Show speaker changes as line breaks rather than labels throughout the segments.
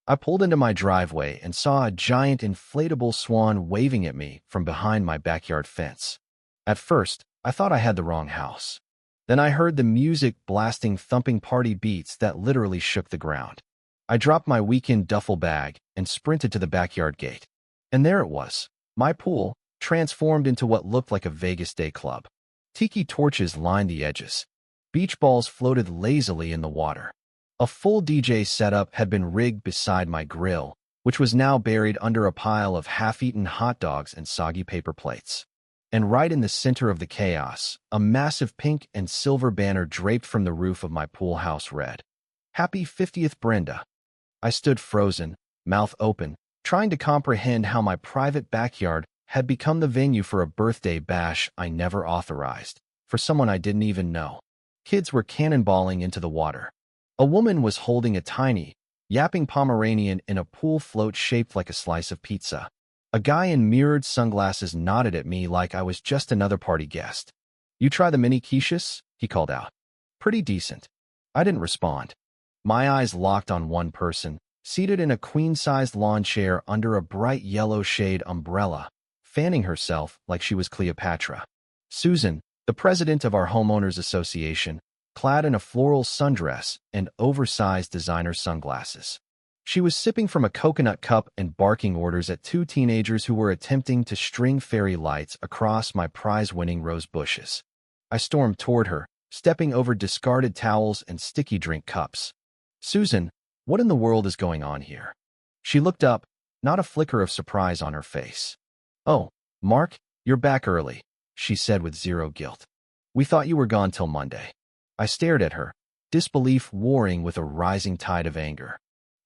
I pulled into my driveway and saw a giant inflatable swan waving at me from behind my backyard fence. At first, I thought I had the wrong house. Then I heard the music blasting thumping party beats that literally shook the ground. I dropped my weekend duffel bag and sprinted to the backyard gate. And there it was, my pool, transformed into what looked like a Vegas day club. Tiki torches lined the edges. Beach balls floated lazily in the water. A full DJ setup had been rigged beside my grill, which was now buried under a pile of half-eaten hot dogs and soggy paper plates. And right in the center of the chaos, a massive pink and silver banner draped from the roof of my pool house read, "Happy 50th, Brenda." I stood frozen, mouth open, trying to comprehend how my private backyard had become the venue for a birthday bash I never authorized, for someone I didn't even know. Kids were cannonballing into the water. A woman was holding a tiny, yapping Pomeranian in a pool float shaped like a slice of pizza. A guy in mirrored sunglasses nodded at me like I was just another party guest. "You try the mini quiches?" he called out. "Pretty decent." I didn't respond. My eyes locked on one person, seated in a queen-sized lawn chair under a bright yellow shade umbrella, fanning herself like she was Cleopatra. Susan, the president of our homeowners association, clad in a floral sundress and oversized designer sunglasses. She was sipping from a coconut cup and barking orders at two teenagers who were attempting to string fairy lights across my prize-winning rose bushes. I stormed toward her, stepping over discarded towels and sticky drink cups. "Susan, what in the world is going on here?" She looked up, not a flicker of surprise on her face. "Oh, Mark, you're back early," she said with zero guilt. "We thought you were gone till Monday." I stared at her, disbelief warring with a rising tide of anger.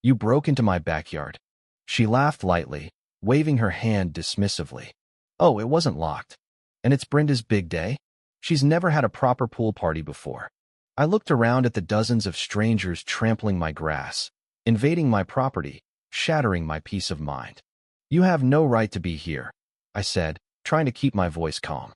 "You broke into my backyard." She laughed lightly, waving her hand dismissively. "Oh, it wasn't locked. And it's Brenda's big day? She's never had a proper pool party before." I looked around at the dozens of strangers trampling my grass, invading my property, shattering my peace of mind. "You have no right to be here," I said, trying to keep my voice calm.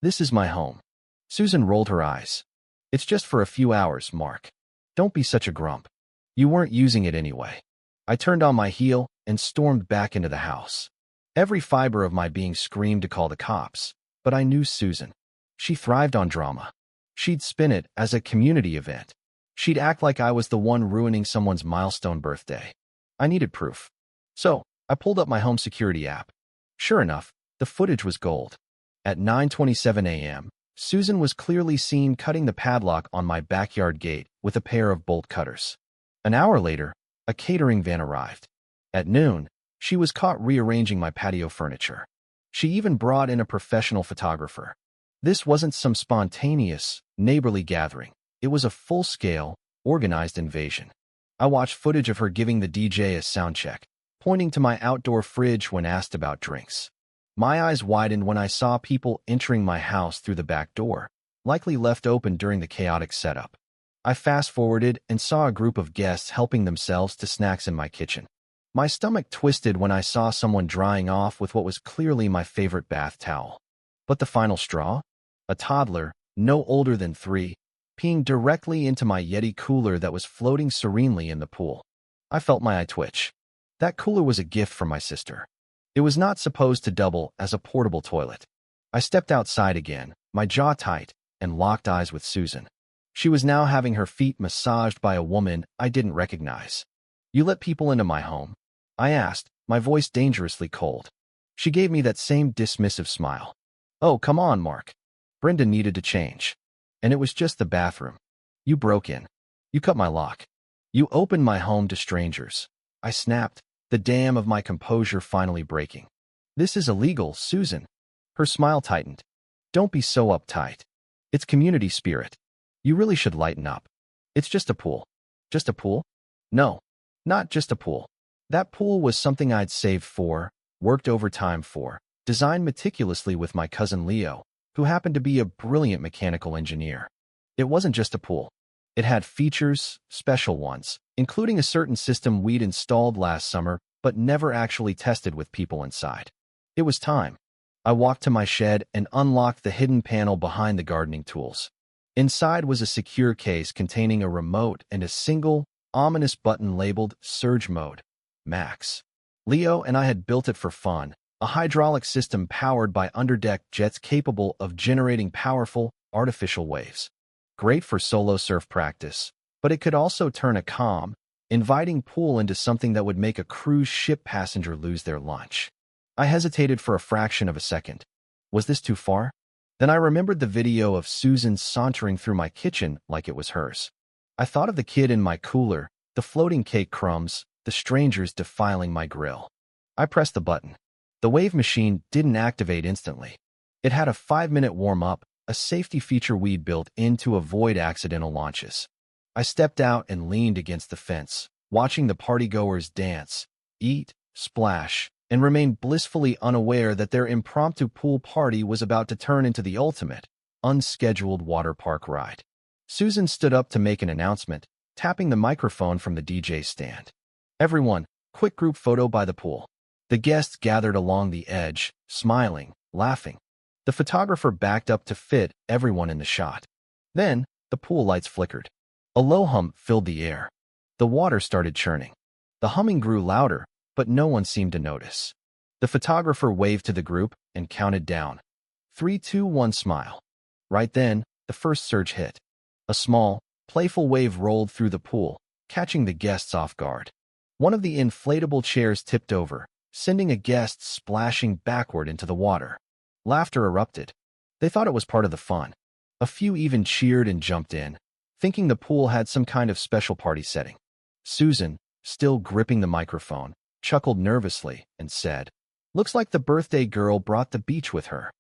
"This is my home." Susan rolled her eyes. "It's just for a few hours, Mark. Don't be such a grump. You weren't using it anyway." I turned on my heel and stormed back into the house. Every fiber of my being screamed to call the cops, but I knew Susan. She thrived on drama. She'd spin it as a community event. She'd act like I was the one ruining someone's milestone birthday. I needed proof. So, I pulled up my home security app. Sure enough, the footage was gold. At 9:27 a.m., Susan was clearly seen cutting the padlock on my backyard gate with a pair of bolt cutters. An hour later, a catering van arrived. At noon, she was caught rearranging my patio furniture. She even brought in a professional photographer. This wasn't some spontaneous, neighborly gathering. It was a full-scale, organized invasion. I watched footage of her giving the DJ a sound check, pointing to my outdoor fridge when asked about drinks. My eyes widened when I saw people entering my house through the back door, likely left open during the chaotic setup. I fast-forwarded and saw a group of guests helping themselves to snacks in my kitchen. My stomach twisted when I saw someone drying off with what was clearly my favorite bath towel. But the final straw? A toddler, no older than 3, peeing directly into my Yeti cooler that was floating serenely in the pool. I felt my eye twitch. That cooler was a gift from my sister. It was not supposed to double as a portable toilet. I stepped outside again, my jaw tight, and locked eyes with Susan. She was now having her feet massaged by a woman I didn't recognize. "You let people into my home?" I asked, my voice dangerously cold. She gave me that same dismissive smile. "Oh, come on, Mark." Brenda needed to change. And it was just the bathroom. "You broke in. You cut my lock. You opened my home to strangers." I snapped, the dam of my composure finally breaking. "This is illegal, Susan." Her smile tightened. "Don't be so uptight. It's community spirit. You really should lighten up. It's just a pool." "Just a pool?" "No, not just a pool. That pool was something I'd saved for, worked overtime for, designed meticulously with my cousin Leo, who happened to be a brilliant mechanical engineer. It wasn't just a pool. It had features, special ones, including a certain system we'd installed last summer but never actually tested with people inside. It was time. I walked to my shed and unlocked the hidden panel behind the gardening tools. Inside was a secure case containing a remote and a single, ominous button labeled Surge Mode. max. Leo and I had built it for fun, a hydraulic system powered by underdeck jets capable of generating powerful, artificial waves. Great for solo surf practice, but it could also turn a calm, inviting pool into something that would make a cruise ship passenger lose their lunch. I hesitated for a fraction of a second. Was this too far? Then I remembered the video of Susan sauntering through my kitchen like it was hers. I thought of the kid in my cooler, the floating cake crumbs, the strangers defiling my grill. I pressed the button. The wave machine didn't activate instantly. It had a 5-minute warm-up, a safety feature we'd built in to avoid accidental launches. I stepped out and leaned against the fence, watching the partygoers dance, eat, splash, and remain blissfully unaware that their impromptu pool party was about to turn into the ultimate, unscheduled water park ride. Susan stood up to make an announcement, tapping the microphone from the DJ stand. Everyone, quick group photo by the pool. The guests gathered along the edge, smiling, laughing. The photographer backed up to fit everyone in the shot. Then, the pool lights flickered. A low hum filled the air. The water started churning. The humming grew louder, but no one seemed to notice. The photographer waved to the group and counted down. 3, 2, 1, smile. Right then, the first surge hit. A small, playful wave rolled through the pool, catching the guests off guard. One of the inflatable chairs tipped over, sending a guest splashing backward into the water. Laughter erupted. They thought it was part of the fun. A few even cheered and jumped in, thinking the pool had some kind of special party setting. Susan, still gripping the microphone, chuckled nervously and said, "Looks like the birthday girl brought the beach with her."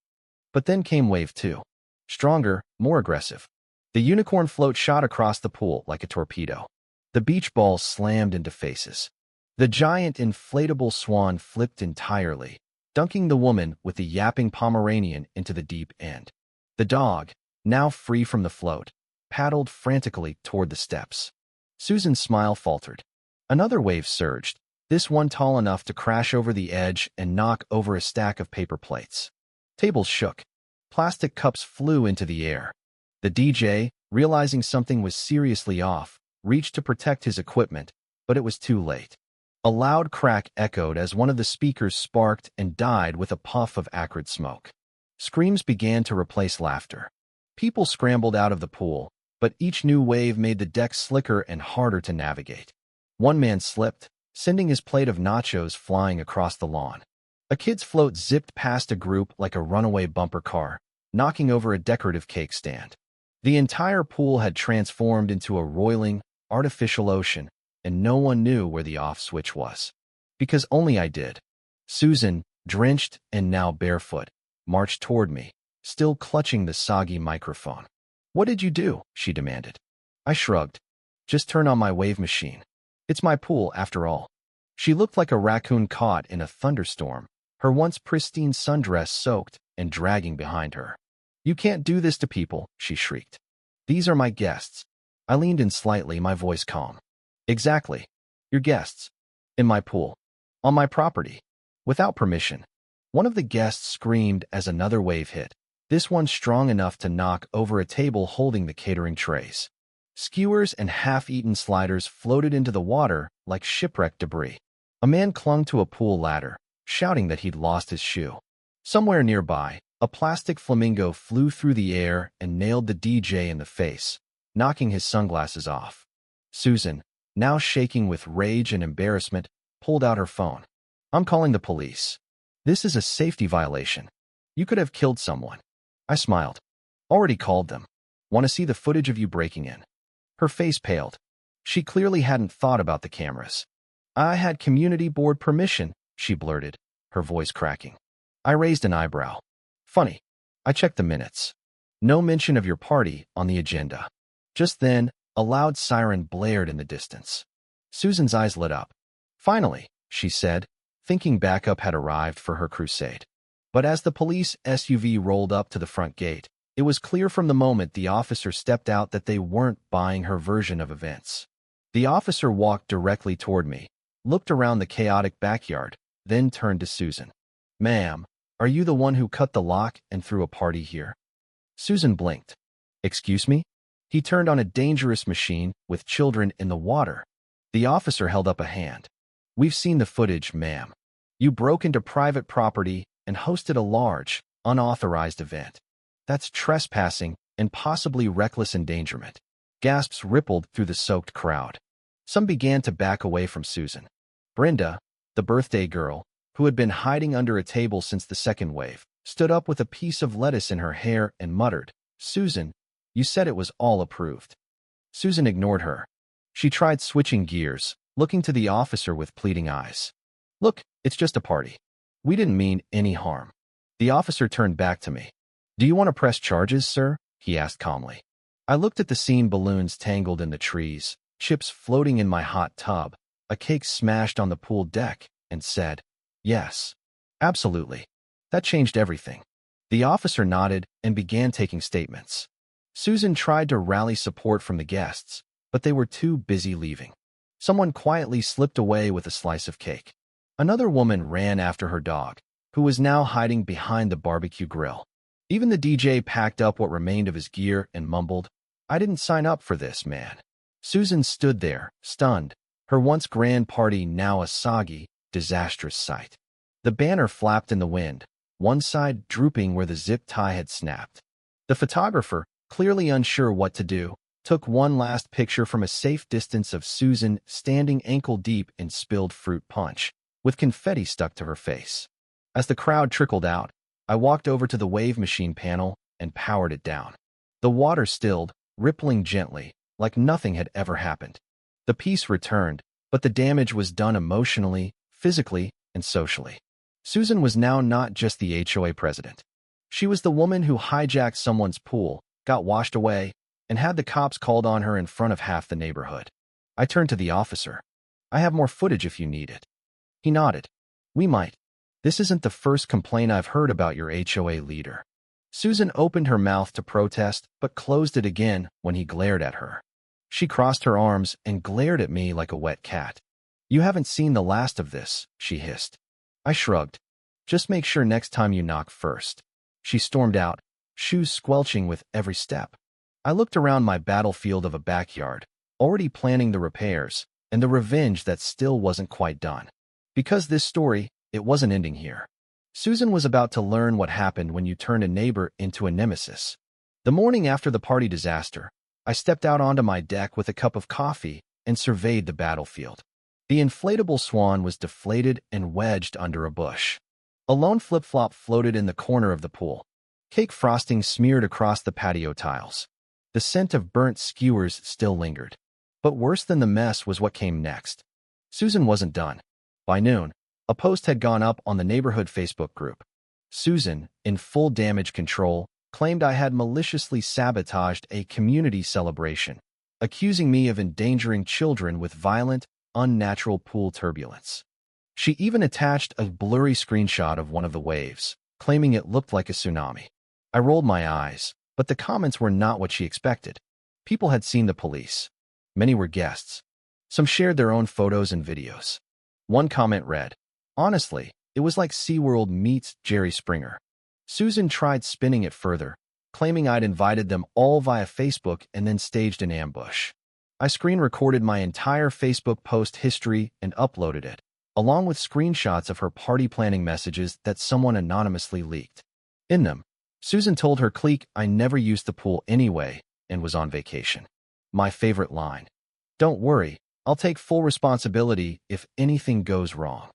But then came wave 2. Stronger, more aggressive. The unicorn float shot across the pool like a torpedo. The beach balls slammed into faces. The giant inflatable swan flipped entirely, dunking the woman with the yapping Pomeranian into the deep end. The dog, now free from the float, paddled frantically toward the steps. Susan's smile faltered. Another wave surged, this one tall enough to crash over the edge and knock over a stack of paper plates. Tables shook. Plastic cups flew into the air. The DJ, realizing something was seriously off, reached to protect his equipment, but it was too late. A loud crack echoed as one of the speakers sparked and died with a puff of acrid smoke. Screams began to replace laughter. People scrambled out of the pool, but each new wave made the deck slicker and harder to navigate. One man slipped, sending his plate of nachos flying across the lawn. A kid's float zipped past a group like a runaway bumper car, knocking over a decorative cake stand. The entire pool had transformed into a roiling, artificial ocean, and no one knew where the off switch was. Because only I did. Susan, drenched and now barefoot, marched toward me, still clutching the soggy microphone. "What did you do?" she demanded. I shrugged. "Just turn on my wave machine. It's my pool, after all." She looked like a raccoon caught in a thunderstorm, her once pristine sundress soaked and dragging behind her. "You can't do this to people," she shrieked. "These are my guests." I leaned in slightly, my voice calm. "Exactly. Your guests. In my pool. On my property. Without permission." One of the guests screamed as another wave hit, this one strong enough to knock over a table holding the catering trays. Skewers and half-eaten sliders floated into the water like shipwreck debris. A man clung to a pool ladder, shouting that he'd lost his shoe. Somewhere nearby, a plastic flamingo flew through the air and nailed the DJ in the face, knocking his sunglasses off. Susan, now shaking with rage and embarrassment, pulled out her phone. "I'm calling the police. This is a safety violation. You could have killed someone." I smiled. "Already called them. Want to see the footage of you breaking in?" Her face paled. She clearly hadn't thought about the cameras. "I had community board permission," she blurted, her voice cracking. I raised an eyebrow. "Funny." I checked the minutes. No mention of your party on the agenda. Just then, a loud siren blared in the distance. Susan's eyes lit up. "Finally," she said, thinking backup had arrived for her crusade. But as the police SUV rolled up to the front gate, it was clear from the moment the officer stepped out that they weren't buying her version of events. The officer walked directly toward me, looked around the chaotic backyard, then turned to Susan. "Ma'am, are you the one who cut the lock and threw a party here?" Susan blinked. "Excuse me?" He turned on a dangerous machine with children in the water. The officer held up a hand. We've seen the footage, ma'am. You broke into private property and hosted a large, unauthorized event. That's trespassing and possibly reckless endangerment. Gasps rippled through the soaked crowd. Some began to back away from Susan. Brenda, the birthday girl, who had been hiding under a table since the second wave, stood up with a piece of lettuce in her hair and muttered, "Susan, you said it was all approved." Susan ignored her. She tried switching gears, looking to the officer with pleading eyes. "Look, it's just a party. We didn't mean any harm." The officer turned back to me. "Do you want to press charges, sir?" he asked calmly. I looked at the scene: balloons tangled in the trees, chips floating in my hot tub, a cake smashed on the pool deck, and said, "Yes, absolutely." That changed everything. The officer nodded and began taking statements. Susan tried to rally support from the guests, but they were too busy leaving. Someone quietly slipped away with a slice of cake. Another woman ran after her dog, who was now hiding behind the barbecue grill. Even the DJ packed up what remained of his gear and mumbled, "I didn't sign up for this, man." Susan stood there, stunned, her once grand party now a soggy, disastrous sight. The banner flapped in the wind, one side drooping where the zip tie had snapped. The photographer, clearly unsure what to do, took one last picture from a safe distance of Susan standing ankle-deep in spilled fruit punch, with confetti stuck to her face. As the crowd trickled out, I walked over to the wave machine panel and powered it down. The water stilled, rippling gently, like nothing had ever happened. The peace returned, but the damage was done emotionally, physically, and socially. Susan was now not just the HOA president. She was the woman who hijacked someone's pool, got washed away, and had the cops called on her in front of half the neighborhood. I turned to the officer. "I have more footage if you need it." He nodded. "We might. This isn't the first complaint I've heard about your HOA leader." Susan opened her mouth to protest, but closed it again when he glared at her. She crossed her arms and glared at me like a wet cat. "You haven't seen the last of this," she hissed. I shrugged. "Just make sure next time you knock first." She stormed out, shoes squelching with every step. I looked around my battlefield of a backyard, already planning the repairs, and the revenge that still wasn't quite done. Because this story, it wasn't ending here. Susan was about to learn what happened when you turn a neighbor into a nemesis. The morning after the party disaster, I stepped out onto my deck with a cup of coffee and surveyed the battlefield. The inflatable swan was deflated and wedged under a bush. A lone flip-flop floated in the corner of the pool. Cake frosting smeared across the patio tiles. The scent of burnt skewers still lingered. But worse than the mess was what came next. Susan wasn't done. By noon, a post had gone up on the neighborhood Facebook group. Susan, in full damage control, claimed I had maliciously sabotaged a community celebration, accusing me of endangering children with violent, unnatural pool turbulence. She even attached a blurry screenshot of one of the waves, claiming it looked like a tsunami. I rolled my eyes, but the comments were not what she expected. People had seen the police. Many were guests. Some shared their own photos and videos. One comment read, "Honestly, it was like SeaWorld meets Jerry Springer." Susan tried spinning it further, claiming I'd invited them all via Facebook and then staged an ambush. I screen recorded my entire Facebook post history and uploaded it, along with screenshots of her party planning messages that someone anonymously leaked. In them, Susan told her clique I never used the pool anyway and was on vacation. My favorite line, "Don't worry, I'll take full responsibility if anything goes wrong."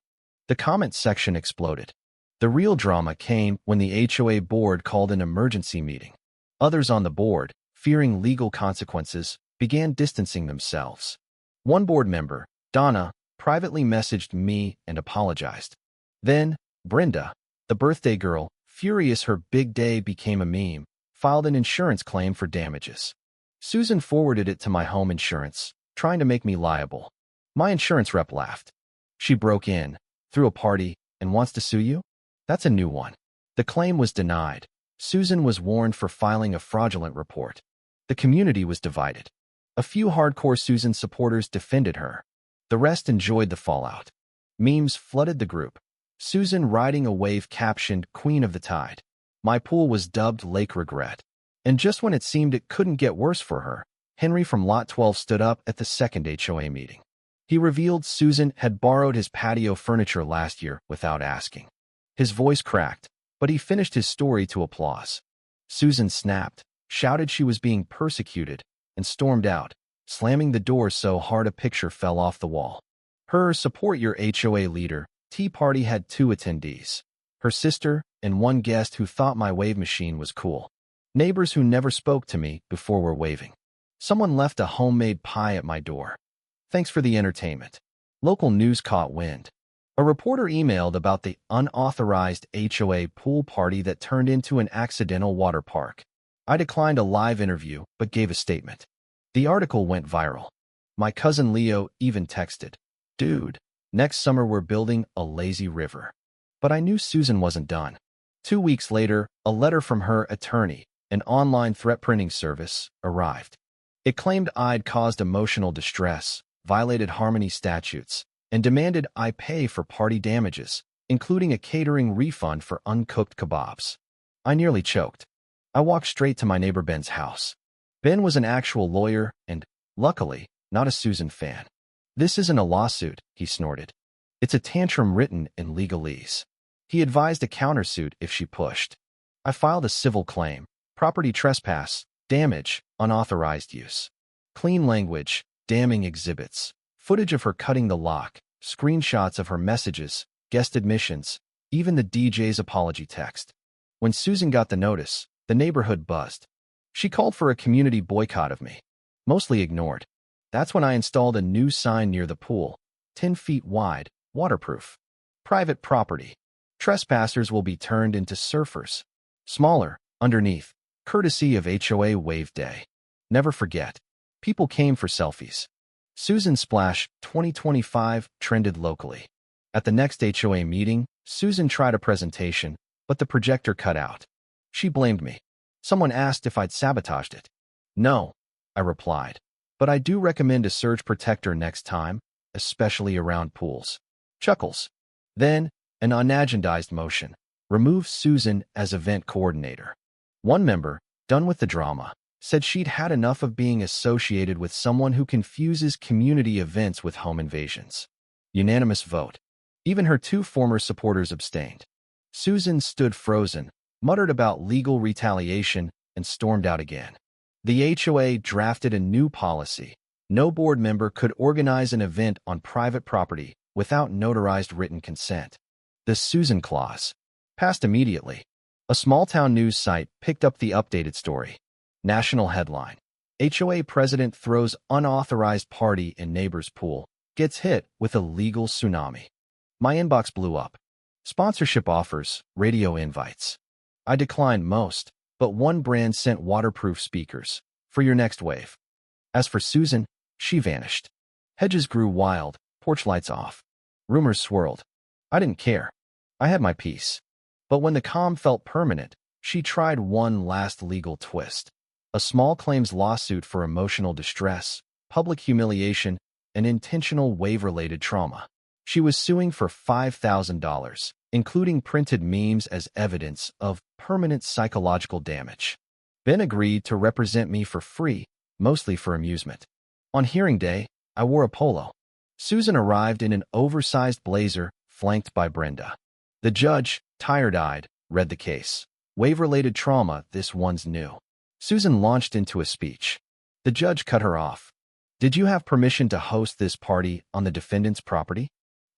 The comment section exploded. The real drama came when the HOA board called an emergency meeting. Others on the board, fearing legal consequences, began distancing themselves. One board member, Donna, privately messaged me and apologized. Then, Brenda, the birthday girl, furious her big day became a meme, filed an insurance claim for damages. Susan forwarded it to my home insurance, trying to make me liable. My insurance rep laughed. "She broke in, threw a party, and wants to sue you? That's a new one." The claim was denied. Susan was warned for filing a fraudulent report. The community was divided. A few hardcore Susan supporters defended her. The rest enjoyed the fallout. Memes flooded the group. Susan riding a wave captioned "Queen of the Tide." My pool was dubbed Lake Regret. And just when it seemed it couldn't get worse for her, Henry from Lot 12 stood up at the second HOA meeting. He revealed Susan had borrowed his patio furniture last year without asking. His voice cracked, but he finished his story to applause. Susan snapped, shouted she was being persecuted, and stormed out, slamming the door so hard a picture fell off the wall. Her Support Your HOA leader tea party had 2 attendees, her sister and one guest who thought my wave machine was cool. Neighbors who never spoke to me before were waving. Someone left a homemade pie at my door. Thanks for the entertainment. Local news caught wind. A reporter emailed about the unauthorized HOA pool party that turned into an accidental water park. I declined a live interview but gave a statement. The article went viral. My cousin Leo even texted, "Dude, next summer we're building a lazy river." But I knew Susan wasn't done. 2 weeks later, a letter from her attorney, an online threat printing service, arrived. It claimed I'd caused emotional distress, violated Harmony statutes, and demanded I pay for party damages, including a catering refund for uncooked kebabs. I nearly choked. I walked straight to my neighbor Ben's house. Ben was an actual lawyer and, luckily, not a Susan fan. "This isn't a lawsuit," he snorted. "It's a tantrum written in legalese." He advised a countersuit if she pushed. I filed a civil claim, property trespass, damage, unauthorized use. Clean language, damning exhibits, footage of her cutting the lock, screenshots of her messages, guest admissions, even the DJ's apology text. When Susan got the notice, the neighborhood buzzed. She called for a community boycott of me. Mostly ignored. That's when I installed a new sign near the pool, 10 feet wide, waterproof. Private property. Trespassers will be turned into surfers. Smaller, underneath, courtesy of HOA Wave Day. Never forget. People came for selfies. Susan Splash 2025 trended locally. At the next HOA meeting, Susan tried a presentation, but the projector cut out. She blamed me. Someone asked if I'd sabotaged it. "No," I replied, "but I do recommend a surge protector next time, especially around pools." Chuckles. Then, an unagendized motion. Remove Susan as event coordinator. One member, done with the drama, said she'd had enough of being associated with someone who confuses community events with home invasions. Unanimous vote. Even her 2 former supporters abstained. Susan stood frozen, muttered about legal retaliation, and stormed out again. The HOA drafted a new policy. No board member could organize an event on private property without notarized written consent. The Susan Clause. Passed immediately. A small-town news site picked up the updated story. National headline. HOA president throws unauthorized party in neighbor's pool, gets hit with a legal tsunami. My inbox blew up. Sponsorship offers, radio invites. I declined most, but one brand sent waterproof speakers for your next wave. As for Susan, she vanished. Hedges grew wild, porch lights off. Rumors swirled. I didn't care. I had my peace. But when the calm felt permanent, she tried one last legal twist. A small claims lawsuit for emotional distress, public humiliation, and intentional wave-related trauma. She was suing for $5,000, including printed memes as evidence of permanent psychological damage. Ben agreed to represent me for free, mostly for amusement. On hearing day, I wore a polo. Susan arrived in an oversized blazer, flanked by Brenda. The judge, tired-eyed, read the case. Wave-related trauma, this one's new. Susan launched into a speech. The judge cut her off. "Did you have permission to host this party on the defendant's property?"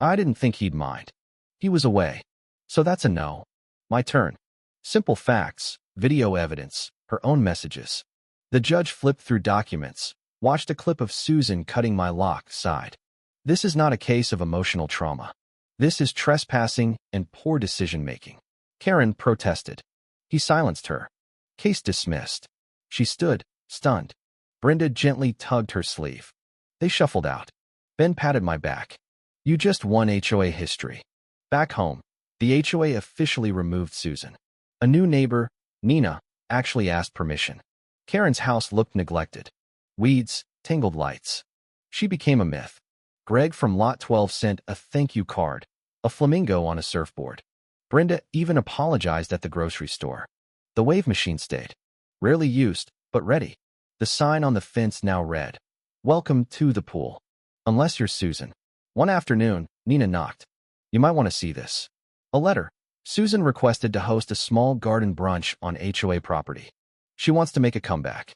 I didn't think he'd mind. He was away. So that's a no. My turn. Simple facts, video evidence, her own messages. The judge flipped through documents, watched a clip of Susan cutting my lock, sighed. This is not a case of emotional trauma. This is trespassing and poor decision-making. Karen protested. He silenced her. Case dismissed. She stood, stunned. Brenda gently tugged her sleeve. They shuffled out. Ben patted my back. "You just won HOA history." Back home, the HOA officially removed Susan. A new neighbor, Nina, actually asked permission. Karen's house looked neglected. Weeds, tangled lights. She became a myth. Greg from Lot 12 sent a thank you card, a flamingo on a surfboard. Brenda even apologized at the grocery store. The wave machine stayed. Rarely used, but ready. The sign on the fence now read, "Welcome to the pool." Unless you're Susan. One afternoon, Nina knocked. You might want to see this. A letter. Susan requested to host a small garden brunch on HOA property. She wants to make a comeback.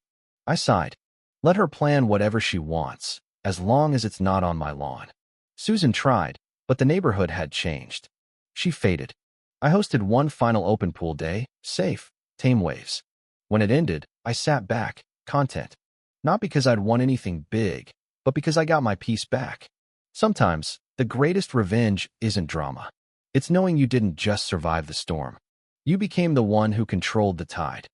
I sighed. Let her plan whatever she wants, as long as it's not on my lawn. Susan tried, but the neighborhood had changed. She faded. I hosted one final open pool day, safe, tame waves. When it ended, I sat back, content. Not because I'd won anything big, but because I got my peace back. Sometimes, the greatest revenge isn't drama. It's knowing you didn't just survive the storm. You became the one who controlled the tide.